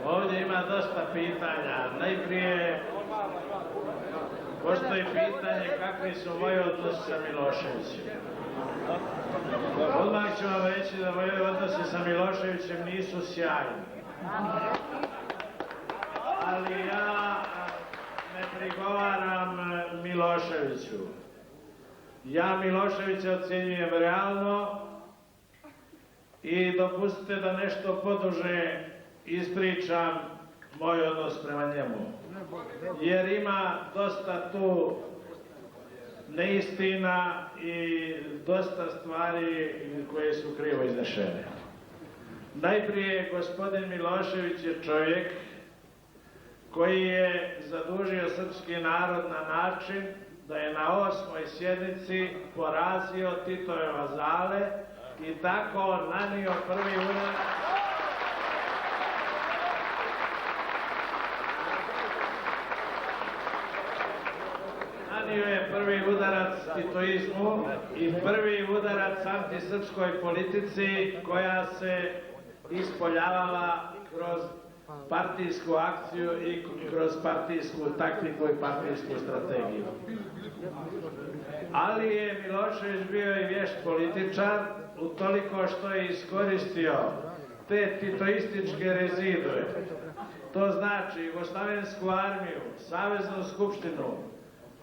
Ovdje ima dosta pitanja. Najprije postoji pitanje kakvi su moji odnosi sa Miloševićem. Odmah ću vam reći da moji odnosi sa Miloševićem nisu sjajni. Ali ja ne prigovaram Miloševiću. Ja Miloševića ocjenjujem realno i dopustite da nešto poduže ispričam moj odnos prema njemu. Jer ima dosta tu neistina i dosta stvari koje su krivo iznešene. Najprije, gospodin Milošević je čovjek koji je zadužio srpski narod na način da je na 8. sjednici porazio Titove vazale i tako nanio prvi udarac titoizmu i prvi udarac antisrpskoj politici koja se ispoljavala kroz partijsku akciju i kroz partijsku taktiku i partijsku strategiju. Ali je Milošević bio i vješt političar utoliko što je iskoristio te titoističke rezidue. To znači Jugoslavensku armiju, Saveznu skupštinu,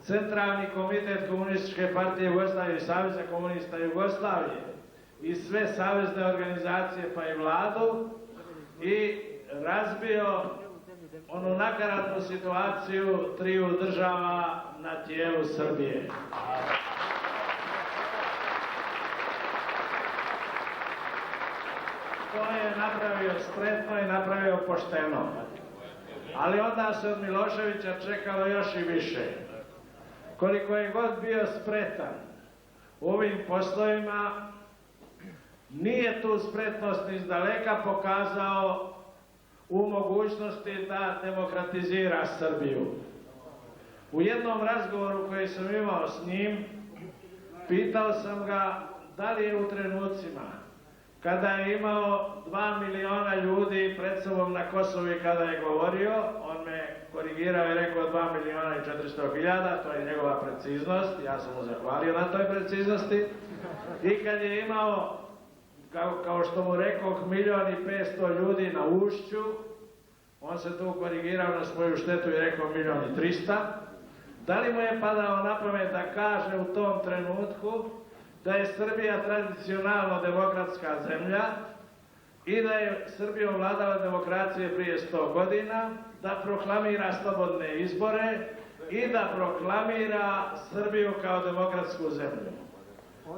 Centralni komitet Komunističke partije Jugoslavije i Saveza komunista Jugoslavije i sve savezne organizacije pa i vladu i razbio onu nakaradnu situaciju triju država na tijelu Srbije. To je napravio spretno i napravio pošteno. Ali onda se od Miloševića čekalo još i više. Koliko je god bio spretan u ovim poslovima, nije tu spretnost iz daleka pokazao u mogućnosti da demokratizira Srbiju. U jednom razgovoru koji sam imao s njim, pitao sam ga da li je u trenucima kada je imao 2 miliona ljudi pred sobom na Kosovu i kada je govorio, on me korigirao i rekao 2 miliona i 400 hiljada, to je njegova preciznost, ja sam mu zahvalio na toj preciznosti. I kad je imao, kao što mu rekao, 1.500.000 ljudi na ušću, on se tu korigirao na svoju štetu i rekao 1.300.000. Da li mu je padao na pamet da kaže u tom trenutku da je Srbija tradicionalno demokratska zemlja i da je Srbijom vladala demokracije prije 100 godina, da proklamira slobodne izbore i da proklamira Srbiju kao demokratsku zemlju.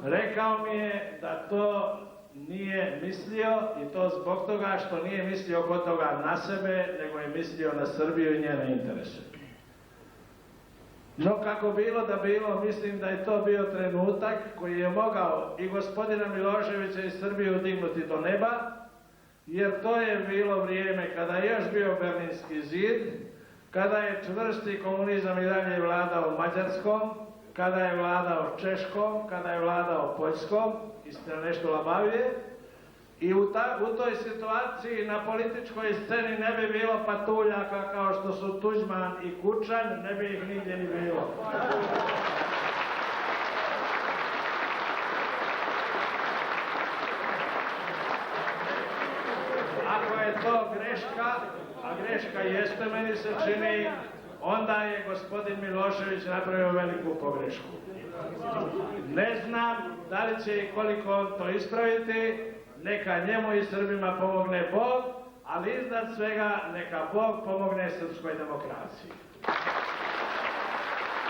Rekao mi je da to nije mislio i to zbog toga što nije mislio kod toga na sebe, nego je mislio na Srbiju i njene interese. No kako bilo da bilo, mislim da je to bio trenutak koji je mogao i gospodina Miloševića i Srbiju dignuti do neba, jer to je bilo vrijeme kada je još bio Berlinski zid, kada je čvrsti komunizam i dalje vladao Mađarskom, kada je vladao Češkom, kada je vladao Poljskom, istina nešto labavije, i u toj situaciji na političkoj sceni ne bi bilo patuljaka kao što su Tuđman i Kučan, ne bi ih nigdje ni bilo. Ako je to greška, a greška jeste, meni se čini, onda je gospodin Milošević napravio veliku pogrešku. Ne znam da li će i koliko on to ispraviti, neka njemu i Srbima pomogne Bog, ali iznad svega neka Bog pomogne srpskoj demokraciji.